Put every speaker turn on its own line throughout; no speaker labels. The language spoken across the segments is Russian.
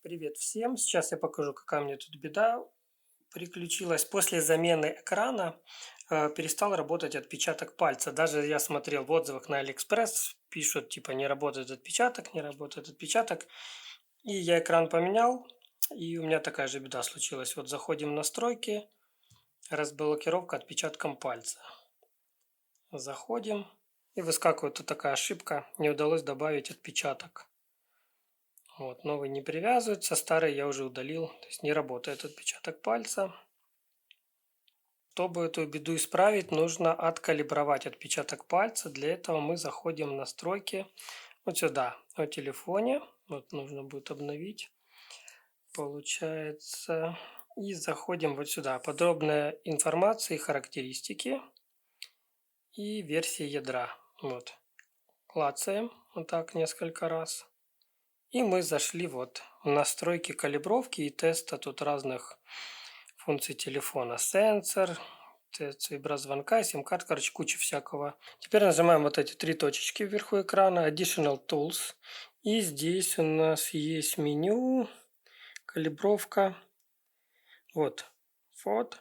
Привет всем! Сейчас я покажу, какая у меня тут беда приключилась. После замены экрана перестал работать отпечаток пальца. Даже я смотрел в отзывах на Алиэкспресс, пишут, типа, не работает отпечаток, не работает отпечаток. И я экран поменял, и у меня такая же беда случилась. Вот заходим в настройки, разблокировка отпечатком пальца. Заходим, и выскакивает вот такая ошибка, не удалось добавить отпечаток. Вот, новый не привязывается, старый я уже удалил, то есть не работает отпечаток пальца. Чтобы эту беду исправить, нужно откалибровать отпечаток пальца. Для этого мы заходим в настройки вот сюда, о телефоне. Вот нужно будет обновить, получается. И заходим вот сюда, подробная информация и характеристики и версия ядра. Вот, клацаем вот так несколько раз. И мы зашли вот в настройки калибровки и теста тут разных функций телефона. Сенсор, тест виброзвонка, сим-карт, короче, куча всякого. Теперь нажимаем вот эти три точечки вверху экрана, Additional Tools. И здесь у нас есть меню, калибровка. Вот, Fold,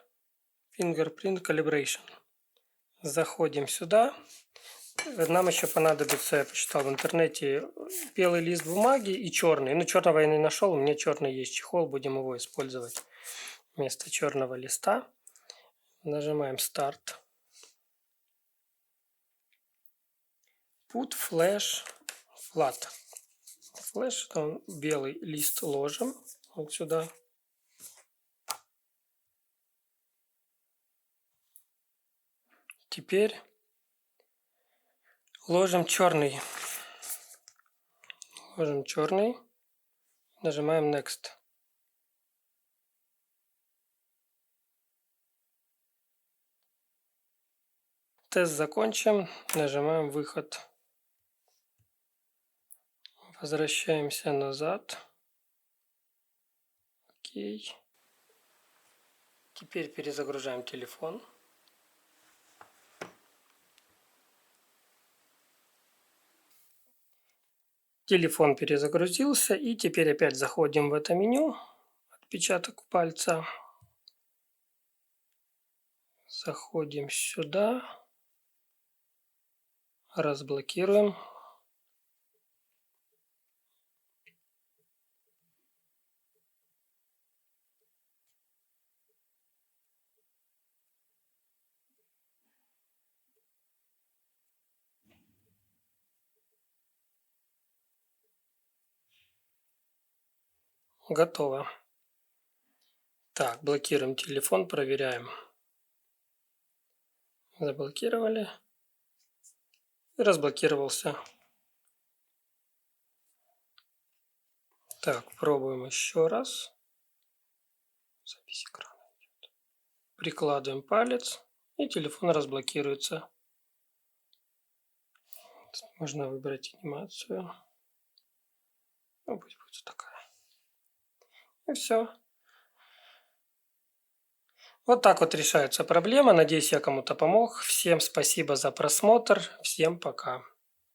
Fingerprint Calibration. Заходим сюда. Нам еще понадобится, я почитал в интернете, белый лист бумаги и черный. Ну, черного я не нашел, у меня черный есть чехол, будем его использовать вместо черного листа. Нажимаем старт. Put Flash Flat. Флеш, там белый лист ложим вот сюда. Теперь ложим черный. Ложим черный. Нажимаем Next. Тест закончим. Нажимаем Выход. Возвращаемся назад. Окей. Теперь перезагружаем телефон. Телефон перезагрузился. И теперь опять заходим в это меню. Отпечаток пальца. Заходим сюда. Разблокируем. Готово. Так, блокируем телефон, проверяем. Заблокировали. И разблокировался. Так, пробуем еще раз. Запись экрана идет. Прикладываем палец, и телефон разблокируется. Можно выбрать анимацию. Ну, пусть будет такая. И все. Вот так вот решается проблема. Надеюсь, я кому-то помог. Всем спасибо за просмотр. Всем пока.